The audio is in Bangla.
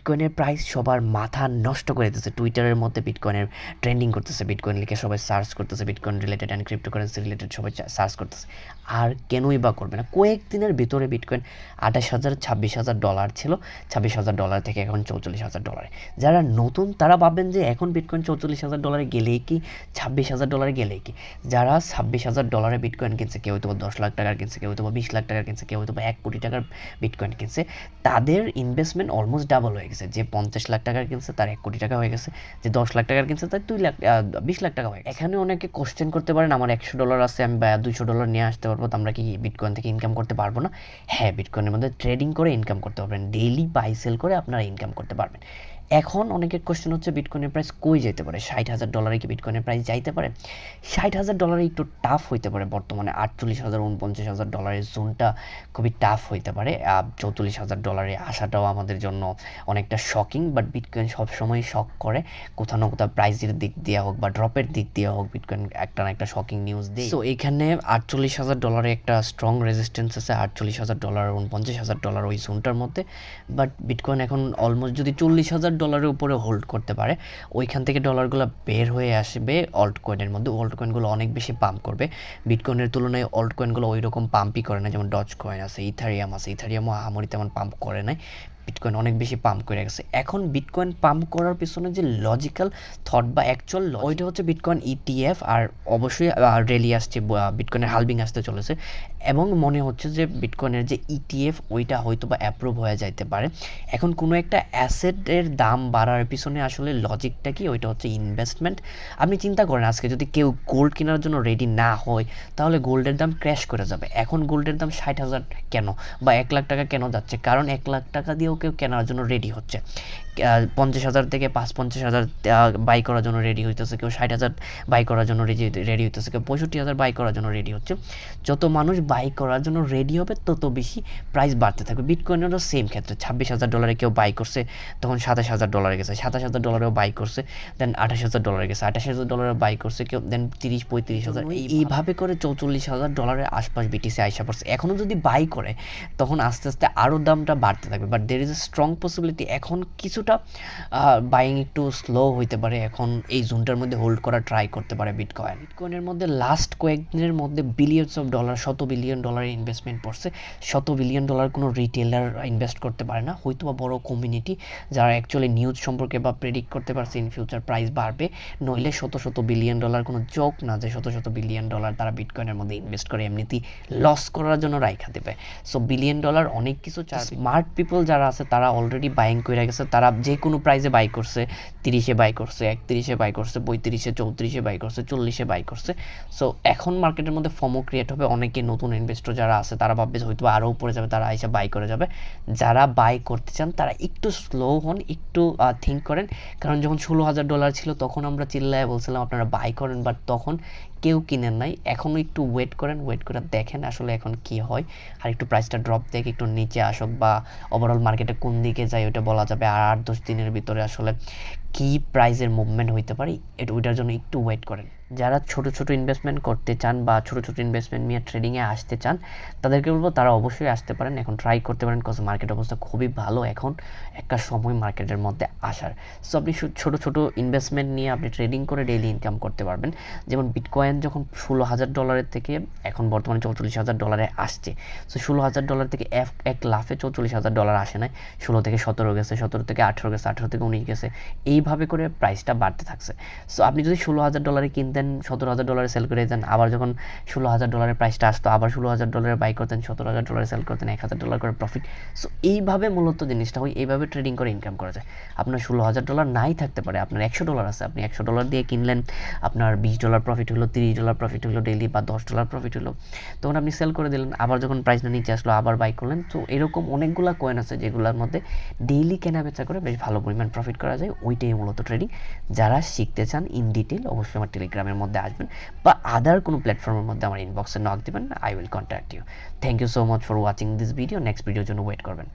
বিটকয়েনের প্রাইস সবার মাথা নষ্ট করে দিতেছে। টুইটারের মধ্যে বিটকয়েনের ট্রেন্ডিং করতেছে, বিটকয়েন লিখে সবাই সার্চ করতেছে, bitcoin related and cryptocurrency related সবাই সার্চ করতেছে। আর কেনই বা করবে না? কয়েকদিনের ভিতরে বিটকয়েন 28,000 26,000 ডলার ছিল, 26,000 ডলার থেকে এখন 44,000 ডলারে। যারা নতুন তারা ভাববেন যে এখন বিটকয়েন 44,000 ডলারে গেলেই কি, 26,000 ডলারে গেলেই কি। যারা 26,000 ডলারে বিটকয়েন কিনছে, কেউ হয়তো 10 লাখ টাকার কিনছে, কেউ হয়তো 20 লাখ টাকার কিনছে, কেউ হয়তো 1 কোটি টাকার বিটকয়েন কিনছে, তাদের ইনভেস্টমেন্ট অলমোস্ট ডাবল হয়ে গেছে। যে 50 লাখ টাকার কিনছে তার 1 কোটি টাকা হয়ে গেছে, যে 10 লাখ টাকার কিনছে তার 20 লাখ টাকা হয়ে গেছে। এখানে অনেকে কোশ্চেন করতে পারেন, আমার 100 ডলার আছে, আমি 200 ডলার নিয়ে আসতে পারবো, তো আমরা কি বিটকয়েন থেকে ইনকাম করতে পারবো না? হ্যাঁ, বিটকয়েনের মধ্যে ট্রেডিং করে ইনকাম করতে পারবেন, ডেইলি বাই সেল করে আপনারা ইনকাম করতে পারবেন। এখন অনেকের কোশ্চেন হচ্ছে বিটকয়েনের প্রাইস কই যেতে পারে? 60,000 ডলারে কি বিটকয়েনের প্রাইস যাইতে পারে? 60,000 ডলারে একটু টাফ হইতে পারে বর্তমানে। 48,000 49,000 ডলারের জোনটা খুবই টাফ হইতে পারে। 44,000 ডলারে আসাটাও আমাদের জন্য অনেকটা শকিং, বাট বিটকয়েন সবসময় শক করে, কোথাও না কোথাও প্রাইসের দিক দিয়ে হোক বা ড্রপের দিক দিয়ে হোক, বিটকয়েন একটা না একটা শকিং নিউজ দেয়। সো এখানে 48,000 ডলারে একটা স্ট্রং রেজিস্ট্যান্স আছে, 48,000 ডলার 49,000 ডলার ওই জোনটার মধ্যে। বাট বিটকয়েন এখন অলমোস্ট যদি 40,000 ডলারের উপরে হোল্ড করতে পারে, ওইখান থেকে ডলারগুলো বের হয়ে আসবে অল্ট কয়েনের মধ্যে। অল্ট কয়েনগুলো অনেক বেশি পাম্প করবে, বিটকয়েনের তুলনায় অল্ট কয়েনগুলো ওই রকম পাম্পই করে না। যেমন ডজ কয়েন আছে, ইথারিয়াম আছে, ইথারিয়ামও আহামরি তেমন পাম্প করে নাই, বিটকয়েন অনেক বেশি পাম্প করে গেছে। এখন বিটকয়েন পাম্প করার পিছনে যে লজিক্যাল থট বা অ্যাকচুয়াল ওইটা হচ্ছে বিটকয়েন ইটিএফ, আর অবশ্যই র্যালি আসছে, বিটকয়েনের হালভিং আসতে চলেছে, এবং মনে হচ্ছে যে বিটকয়েনের যে ইটিএফ ওইটা হয়তো বা অ্যাপ্রুভ হয়ে যাইতে পারে। এখন কোনো একটা অ্যাসেটের দাম বাড়ার পিছনে আসলে লজিকটা কি? ওইটা হচ্ছে ইনভেস্টমেন্ট। আপনি চিন্তা করেন, আজকে যদি কেউ গোল্ড কেনার জন্য রেডি না হয়, তাহলে গোল্ডের দাম ক্র্যাশ করে যাবে। এখন গোল্ডের দাম 60,000 কেন বা 1 লাখ টাকা কেন যাচ্ছে? কারণ 1 লাখ টাকা দিয়েও কেউ কেনার জন্য রেডি হচ্ছে। 50,000 থেকে 50,000 বাই করার জন্য রেডি হইতেছে, কেউ 60,000 বাই করার জন্য রেডি হইতেছে, কেউ 65,000 বাই করার জন্য রেডি হচ্ছে। যত মানুষ বাই করার জন্য রেডি হবে তত বেশি প্রাইস বাড়তে থাকবে। বিটকয়েনেরও সেম ক্ষেত্রে 26,000 ডলারে কেউ বাই করছে, তখন 27,000 ডলারে গেছে, 27,000 ডলারেও বাই করছে, দেন 28,000 ডলারে গেছে, 28,000 ডলারে বাই করছে কেউ, দেন 30-35,000, এইভাবে করে 44,000 ডলারের আশপাশ বিটিসি আইসা পড়ছে। এখনও যদি বাই করে তখন আস্তে আস্তে আরও দামটা বাড়তে থাকবে, but there is a strong possibility এখন কিছুটা বাইং একটু স্লো হইতে পারে। এখন এই জোনটার মধ্যে হোল্ড করা ট্রাই করতে পারে বিটকয়েনের মধ্যে। লাস্ট কয়েকদিনের মধ্যে billions of dollar, $100 billion investment পড়ছে। $100 বিলিয়ন কোনো রিটেলার ইনভেস্ট করতে পারে না, হয়তো বা বড় কমিউনিটি যারা অ্যাকচুয়ালি নিউজ সম্পর্কে বা প্রেডিক্ট করতে পারছে ইন ফিউচার প্রাইস বাড়বে। নইলে শত বিলিয়ন ডলার কোনো জোক না যে শত বিলিয়ন ডলার তারা বিটকয়েনের মধ্যে ইনভেস্ট করে এমনিতেই লস করার জন্য রাইখা দেবে। সো বিলিয়ন ডলার অনেক কিছু। স্মার্ট পিপল যারা আছে তারা অলরেডি বাইং করে গেছে, তারা যে কোনো প্রাইসে বাই করছে, 30-এ বাই করছে, 31-এ বাই করছে, 35-এ 34-এ বাই করছে, 40-এ বাই করছে। সো এখন মার্কেটের মধ্যে ফমো ক্রিয়েট হবে, অনেকে নতুন ইনভেস্টর যারা আছে তারা ভাববে হয়তো আরও উপরে যাবে, তারা এসে বাই করে যাবে। যারা বাই করতে চান তারা একটু স্লো হন, একটু থিঙ্ক করেন, কারণ যখন 16,000 ডলার ছিল তখন আমরা চিল্লায় বলছিলাম আপনারা বাই করেন, বাট তখন কেউ কিনেন নাই। এখনও একটু ওয়েট করেন, ওয়েট করে দেখেন আসলে এখন কি হয়, আর একটু প্রাইসটা ড্রপ দেখে একটু নিচে আসুক বা ওভারঅল মার্কেটে কোন দিকে যায় ওইটা বলা যাবে। আর 8-10 দিনের ভিতরে আসলে কি প্রাইসের মুভমেন্ট হইতে পারে ওইটার জন্য একটু ওয়েট করেন। যারা ছোট ইনভেস্টমেন্ট করতে চান বা ছোট ইনভেস্টমেন্ট নিয়ে ট্রেডিংয়ে আসতে চান, তাদেরকে বলবো তারা অবশ্যই আসতে পারেন, এখন ট্রাই করতে পারেন, কজ মার্কেট অবস্থা খুবই ভালো এখন একটা সময় মার্কেটের মধ্যে আসার। সো আপনি ছোট ইনভেস্টমেন্ট নিয়ে আপনি ট্রেডিং করে ডেইলি ইনকাম করতে পারবেন। যেমন বিটকয়েন যখন 16,000 ডলারের থেকে এখন বর্তমানে 44,000 ডলারে আসছে। সো 16,000 ডলার থেকে এক লাফে 44,000 ডলার আসে নাই, 16 থেকে 17 গেছে, 17 থেকে 18 গেছে, 18 থেকে 19 গেছে, এইভাবে করে প্রাইসটা বাড়তে থাকছে। সো আপনি যদি 16,000 ডলারে কিনতেন, 17,000 ডলারে সেল করে দিতেন, আবার যখন 16,000 ডলারের প্রাইসটা আসতো আবার 16,000 ডলারে বাই করতেন, 17,000 ডলারে সেল করতেন, 1,000 ডলার করে প্রফিট। সো এইভাবে মূলত জিনিসটা হয়, এইভাবে ট্রেডিং করে ইনকাম করা যায়। আপনার 16,000 ডলার নাই থাকতে পারে, আপনার 100 ডলার আছে, আপনি 100 ডলার দিয়ে কিনলেন, আপনার 20 ডলার প্রফিট হলো, 30 ডলার প্রফিট হলো ডেইলি, বা 10 ডলার প্রফিট হলো, তখন আপনি সেল করে দিলেন, আবার যখন প্রাইসটা নিচে আসলো আবার বাই করলেন। তো এরকম অনেকগুলো কয়েন আছে যেগুলোর মধ্যে ডেইলি কেনা বেচা করে বেশ ভালো পরিমাণ প্রফিট করা যায়, ওইটাই মূলত ট্রেডিং। যারা শিখতে চান ইন ডিটেল অবশ্যই আমার টেলিগ্রামের মধ্যে আসবেন বা আদার কোনো প্ল্যাটফর্মের মধ্যে আমার ইনবক্সে নক দিবেন, I will contact you. Thank you so much for watching this video. Next ভিডিওর জন্য ওয়েট করবেন।